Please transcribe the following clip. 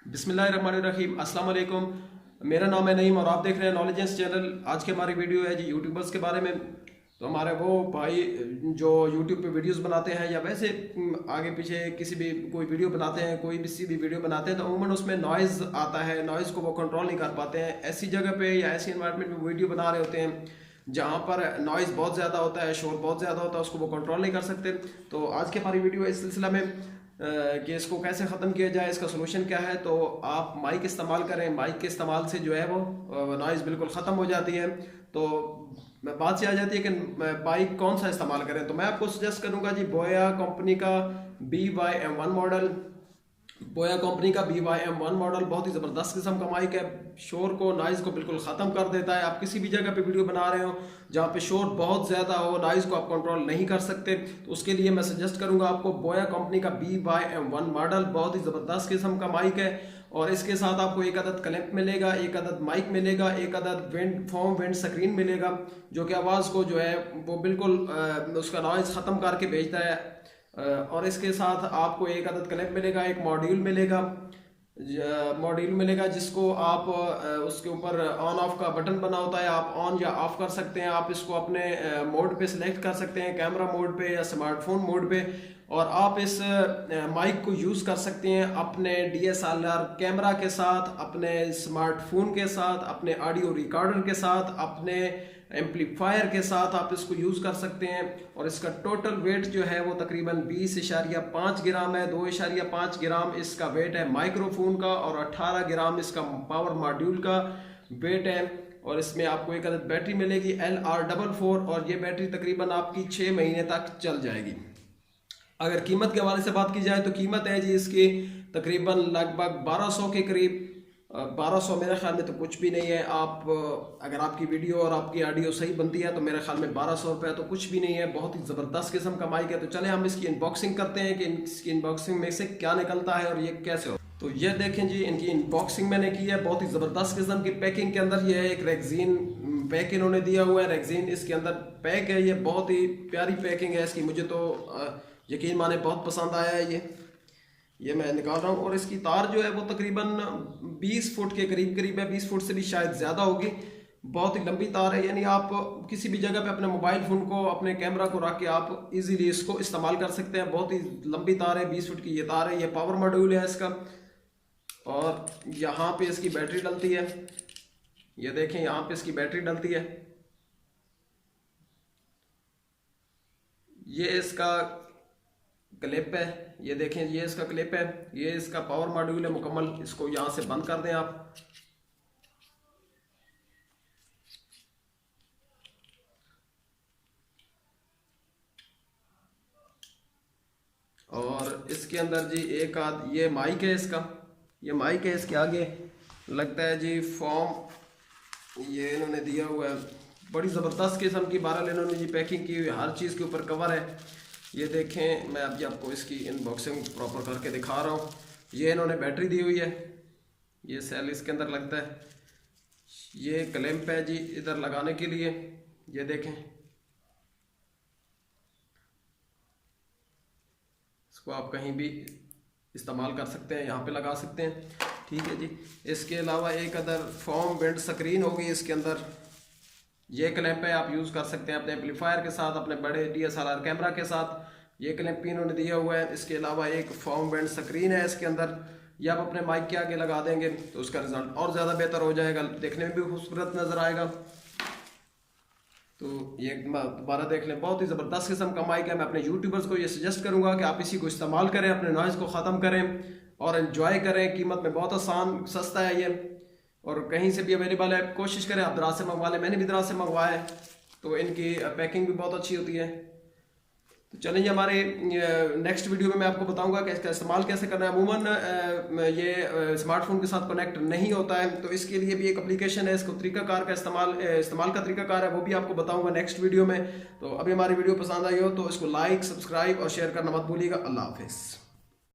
बिस्मिल्लाहिर्रहमानिर्रहीम, अस्सलाम वालेकुम। मेरा नाम है नईम और आप देख रहे हैं नॉलेजेंस चैनल। आज की हमारी वीडियो है जी यूट्यूबर्स के बारे में। तो हमारे वो भाई जो यूट्यूब पे वीडियोस बनाते हैं या वैसे आगे पीछे किसी भी कोई वीडियो बनाते हैं, कोई भी सी भी वीडियो बनाते हैं, तो अमूमन उसमें नॉइज़ आता है। नॉइज़ को वो कंट्रोल नहीं कर पाते हैं। ऐसी जगह पे या ऐसी इन्वायरमेंट में वीडियो बना रहे होते हैं जहाँ पर नॉइज़ बहुत ज़्यादा होता है, शोर बहुत ज़्यादा होता है, उसको वो कंट्रोल नहीं कर सकते। तो आज की हमारी वीडियो इस सिलसिला में कि इसको कैसे ख़त्म किया जाए, इसका सोल्यूशन क्या है। तो आप माइक इस्तेमाल करें। माइक के इस्तेमाल से जो है वो नॉइज़ बिल्कुल ख़त्म हो जाती है। तो बात से आ जाती है कि माइक कौन सा इस्तेमाल करें। तो मैं आपको सजेस्ट करूंगा जी बोया कंपनी का BY-M1 मॉडल। बोया कंपनी का BY-M1 मॉडल बहुत ही ज़बरदस्त किस्म का माइक है। शोर को, नॉइज़ को बिल्कुल ख़त्म कर देता है। आप किसी भी जगह पे वीडियो बना रहे हो जहाँ पे शोर बहुत ज़्यादा हो, नॉइज़ को आप कंट्रोल नहीं कर सकते, तो उसके लिए मैं सजेस्ट करूँगा आपको बोया कंपनी का BY-M1 मॉडल। बहुत ही ज़बरदस्त किस्म का माइक है और इसके साथ आपको एक अदद क्लैंप मिलेगा, एक अदद माइक मिलेगा, एक अदद विंड स्क्रीन मिलेगा, जो कि आवाज़ को जो है वो बिल्कुल उसका नॉइज़ ख़त्म करके भेजता है। और इसके साथ आपको एक अदद क्लिप मिलेगा, एक मॉड्यूल मिलेगा जिसको आप उसके ऊपर ऑन ऑफ का बटन बना होता है। आप ऑन या ऑफ कर सकते हैं। आप इसको अपने मोड पे सिलेक्ट कर सकते हैं, कैमरा मोड पे या स्मार्टफोन मोड पे। और आप इस माइक को यूज़ कर सकते हैं अपने DSLR कैमरा के साथ, अपने स्मार्टफोन के साथ, अपने ऑडियो रिकॉर्डर के साथ, अपने एम्पलीफायर के साथ आप इसको यूज़ कर सकते हैं। और इसका टोटल वेट जो है वो तकरीबन 20.5 ग्राम है। 2.5 ग्राम इसका वेट है माइक्रोफोन का और 18 ग्राम इसका पावर मॉड्यूल का वेट है। और इसमें आपको एक अदद बैटरी मिलेगी LR44 और ये बैटरी तकरीबन आपकी 6 महीने तक चल जाएगी। अगर कीमत के हवाले से बात की जाए तो कीमत है जी इसकी तकरीबन लगभग 1200 के करीब। 1200 मेरे ख्याल में तो कुछ भी नहीं है। आप अगर आपकी वीडियो और आपकी ऑडियो सही बनती है तो मेरे ख्याल में 1200 रुपये तो कुछ भी नहीं है। बहुत ही ज़बरदस्त किस्म का माइक है। तो चले हम इसकी अनबॉक्सिंग करते हैं कि इसकी अनबॉक्सिंग में से क्या निकलता है और ये कैसे हो। तो ये देखें जी, इनकी अनबॉक्सिंग मैंने की है। बहुत ही ज़बरदस्त किस्म की पैकिंग के अंदर ये है। एक रेगजीन पैक इन्होंने दिया हुआ है, रेगजीन इसके अंदर पैक है। ये बहुत ही प्यारी पैकिंग है इसकी। मुझे तो यकीन माने बहुत पसंद आया है ये मैं निकाल रहा हूँ। और इसकी तार जो है वो तकरीबन 20 फुट के करीब है। 20 फुट से भी शायद ज़्यादा होगी। बहुत ही लंबी तार है, यानी आप किसी भी जगह पे अपने मोबाइल फ़ोन को, अपने कैमरा को रख के आप इजीली इसको इस्तेमाल कर सकते हैं। बहुत ही लंबी तार है, 20 फुट की ये तार है। ये पावर मॉड्यूल है इसका। और यहाँ पे इसकी बैटरी डलती है। ये देखें, यहाँ पे इसकी बैटरी डलती है। ये इसका क्लिप है, ये देखें, ये इसका क्लिप है। ये इसका पावर मॉड्यूल है मुकम्मल। इसको यहाँ से बंद कर दें आप। और इसके अंदर जी एक आध ये माइक है इसका। ये माइक है, इसके आगे लगता है जी फॉर्म, ये इन्होंने दिया हुआ है। बड़ी ज़बरदस्त किस्म की बहरहाल इन्होंने जी पैकिंग की हुई, हर चीज़ के ऊपर कवर है। ये देखें, मैं अभी आपको इसकी अनबॉक्सिंग प्रॉपर करके दिखा रहा हूँ। ये इन्होंने बैटरी दी हुई है, ये सेल इसके अंदर लगता है। ये क्लैंप है जी इधर लगाने के लिए। ये देखें, इसको आप कहीं भी इस्तेमाल कर सकते हैं, यहाँ पे लगा सकते हैं। ठीक है जी। इसके अलावा एक अदर फॉर्म विंड स्क्रीन होगी इसके अंदर। ये क्लैंप है, आप यूज़ कर सकते हैं अपने एम्पलीफायर के साथ, अपने बड़े DSLR कैमरा के साथ। ये क्लैंप इन्होंने दिया हुआ है। इसके अलावा एक फॉर्म बैंड स्क्रीन है इसके अंदर। ये आप अपने माइक के आगे लगा देंगे तो उसका रिजल्ट और ज़्यादा बेहतर हो जाएगा, देखने में भी खूबसूरत नज़र आएगा। तो ये दोबारा देख लें, बहुत ही ज़बरदस्त किस्म का माइक है। मैं अपने यूट्यूबर्स को ये सजेस्ट करूँगा कि आप इसी को इस्तेमाल करें, अपने नॉइज़ को ख़त्म करें और इन्जॉय करें। कीमत में बहुत आसान, सस्ता है ये और कहीं से भी अवेलेबल है। कोशिश करें आप दराज से मंगवा लें। मैंने भी दराज से मंगवाया है, तो इनकी पैकिंग भी बहुत अच्छी होती है। तो चलिए, हमारे नेक्स्ट वीडियो में मैं आपको बताऊंगा कि इसका इस्तेमाल कैसे करना है। अमूमन ये स्मार्टफोन के साथ कनेक्ट नहीं होता है, तो इसके लिए भी एक एप्लीकेशन है। इसको तरीकाकार का इस्तेमाल का तरीकाकार है, वो भी आपको बताऊंगा नेक्स्ट वीडियो में। तो अभी हमारी वीडियो पसंद आई हो तो इसको लाइक, सब्सक्राइब और शेयर करना मत भूलिएगा। अल्लाह हाफिज़।